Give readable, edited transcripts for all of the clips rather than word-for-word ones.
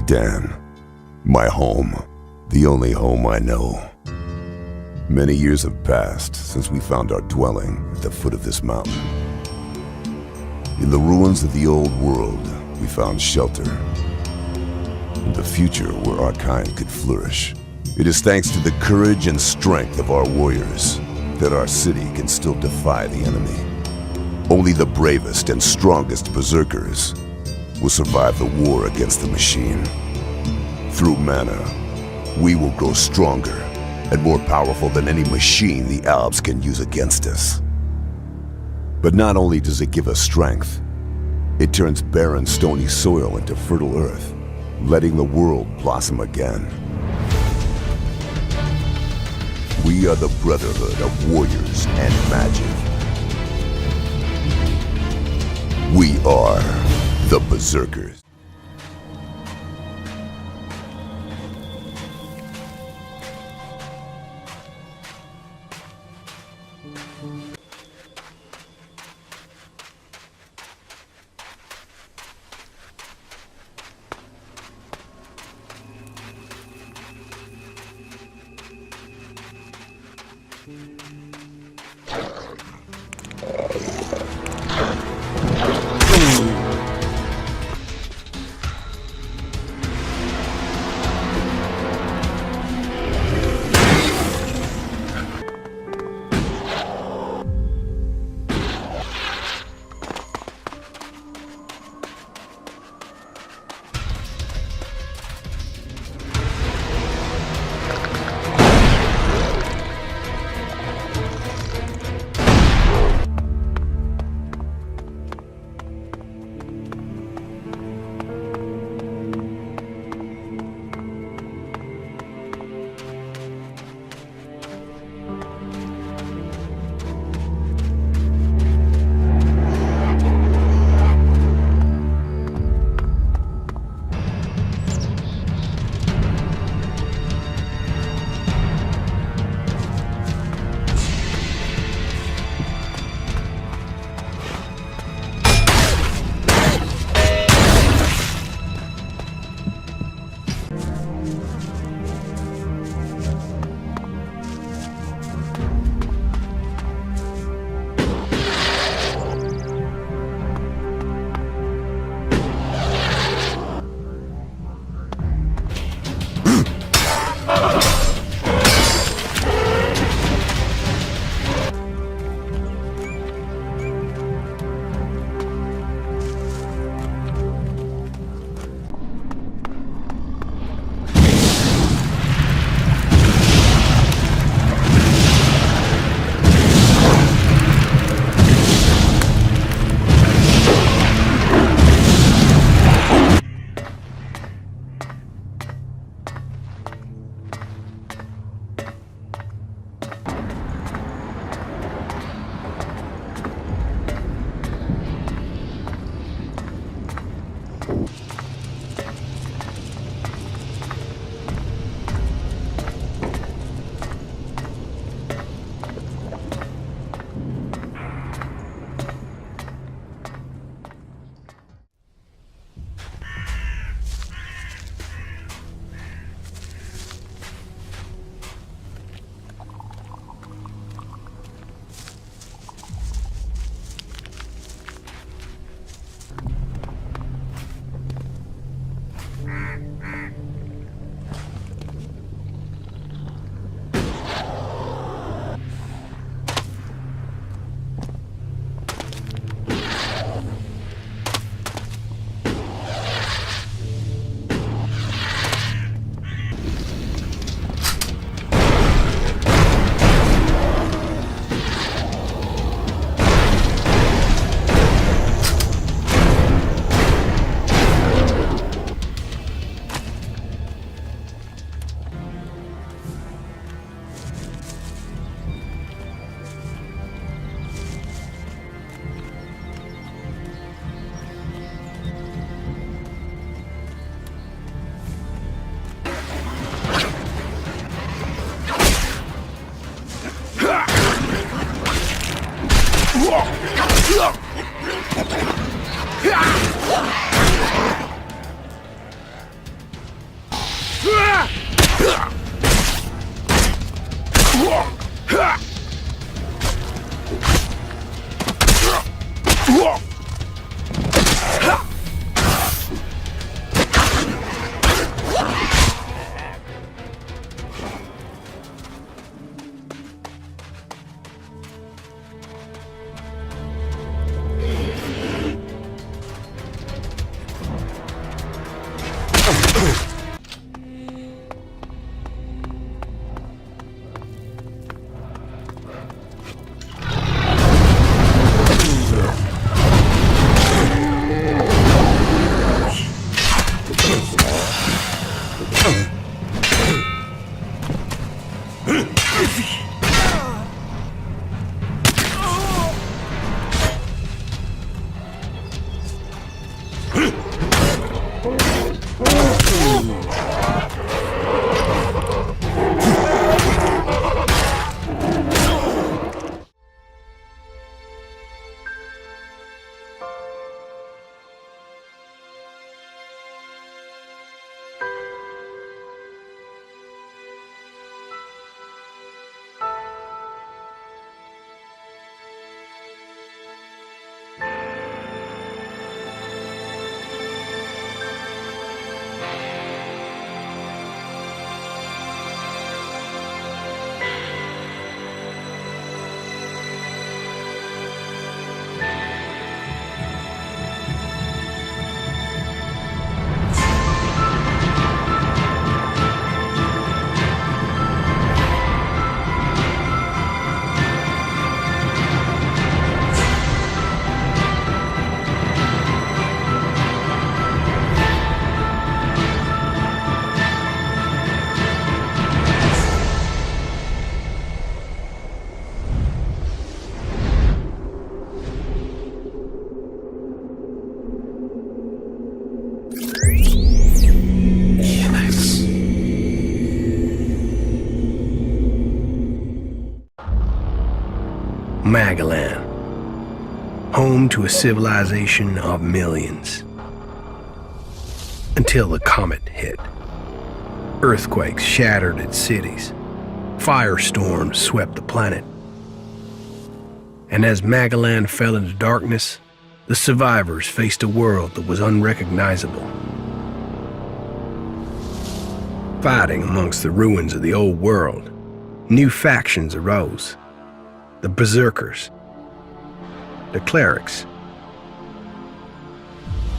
Dan. My home. The only home I know. Many years have passed since we found our dwelling at the foot of this mountain. In the ruins of the old world, we found shelter. And the future where our kind could flourish. It is thanks to the courage and strength of our warriors that our city can still defy the enemy. Only the bravest and strongest berserkers will survive the war against the machine. Through mana, we will grow stronger and more powerful than any machine the Alps can use against us. But not only does it give us strength, it turns barren, stony soil into fertile earth, letting the world blossom again. We are the brotherhood of warriors and magic. We are the Berserkers. Magalan, home to a civilization of millions. Until the comet hit. Earthquakes shattered its cities. Firestorms swept the planet. And as Magalan fell into darkness, the survivors faced a world that was unrecognizable. Fighting amongst the ruins of the old world, new factions arose. The Berserkers, the Clerics,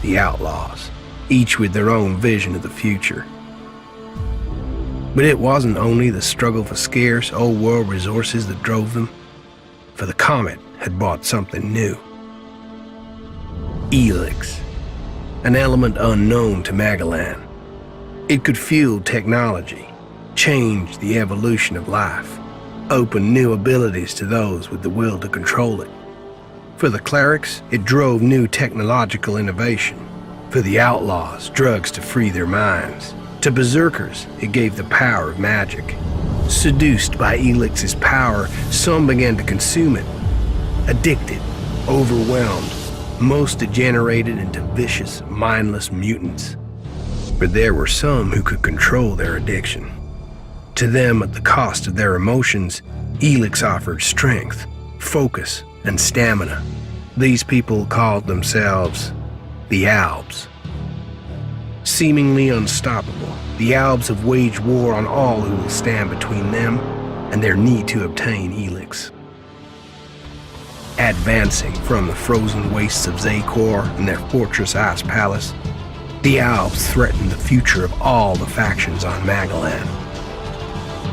the Outlaws, each with their own vision of the future. But it wasn't only the struggle for scarce old world resources that drove them, for the comet had brought something new. ELEX, an element unknown to Magalan. It could fuel technology, change the evolution of life, open new abilities to those with the will to control it. For the clerics, it drove new technological innovation. For the outlaws, drugs to free their minds. To berserkers, it gave the power of magic. Seduced by ELEX's power, some began to consume it. Addicted, overwhelmed, most degenerated into vicious, mindless mutants. But there were some who could control their addiction. To them, at the cost of their emotions, ELEX offered strength, focus, and stamina. These people called themselves the Albs. Seemingly unstoppable, the Albs have waged war on all who will stand between them and their need to obtain ELEX. Advancing from the frozen wastes of Zakor and their fortress Ice Palace, the Albs threaten the future of all the factions on Magalan.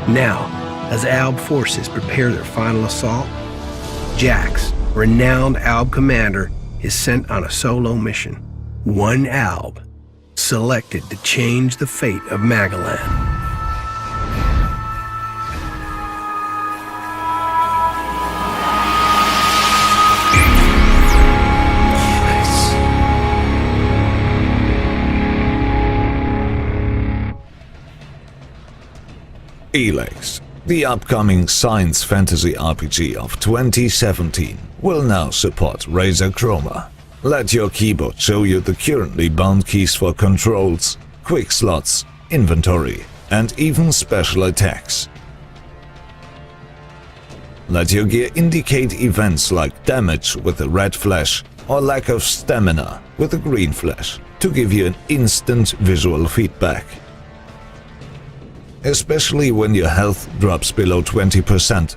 Now, as Alb forces prepare their final assault, Jax, renowned Alb commander, is sent on a solo mission. One Alb, selected to change the fate of Magalan. ELEX, the upcoming science fantasy RPG of 2017, will now support Razer Chroma. Let your keyboard show you the currently bound keys for controls, quick slots, inventory, and even special attacks. Let your gear indicate events like damage with a red flash or lack of stamina with a green flash to give you an instant visual feedback. Especially when your health drops below 20%.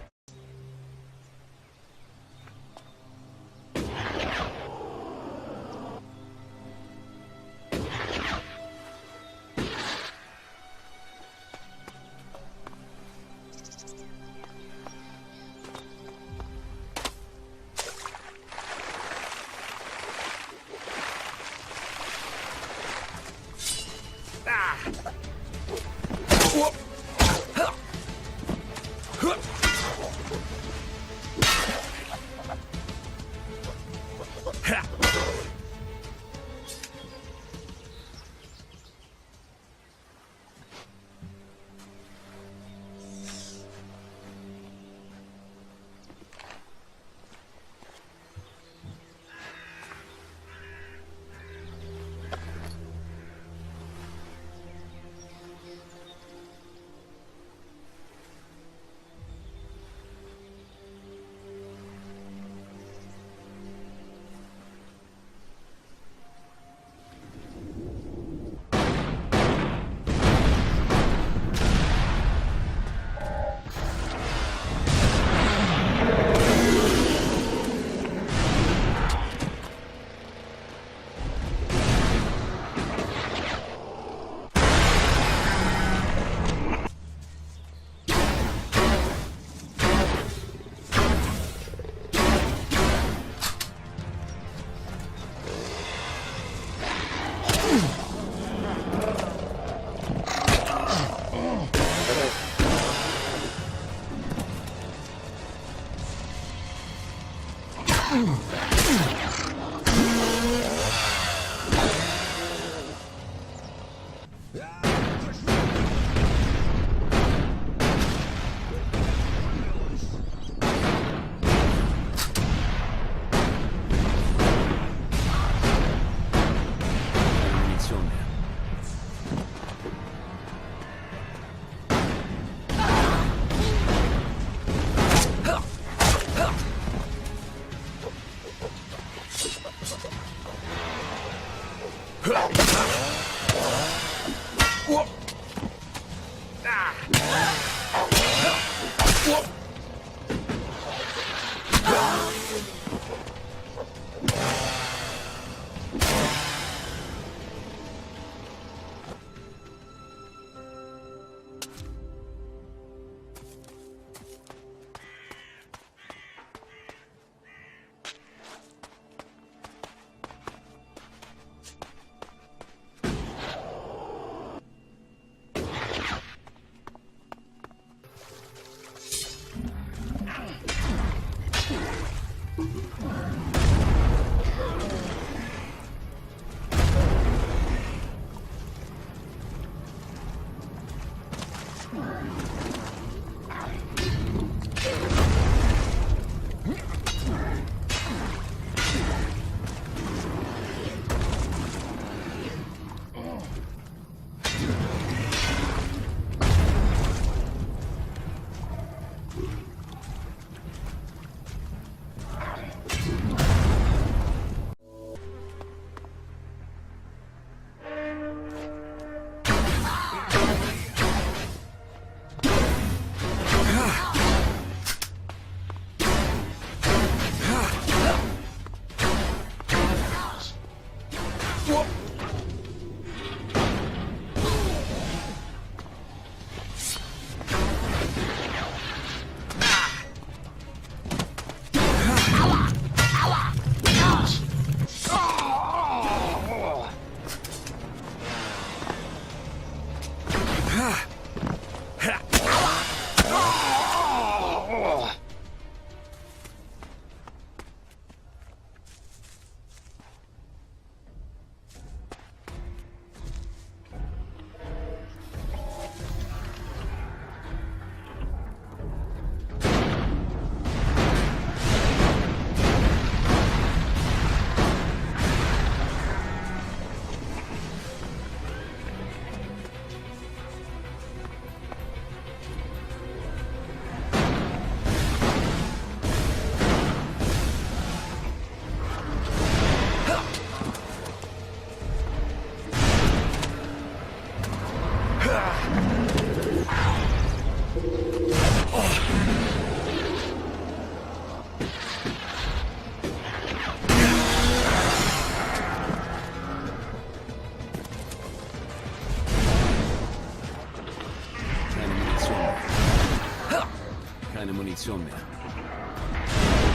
reaction mehr.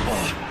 Oh,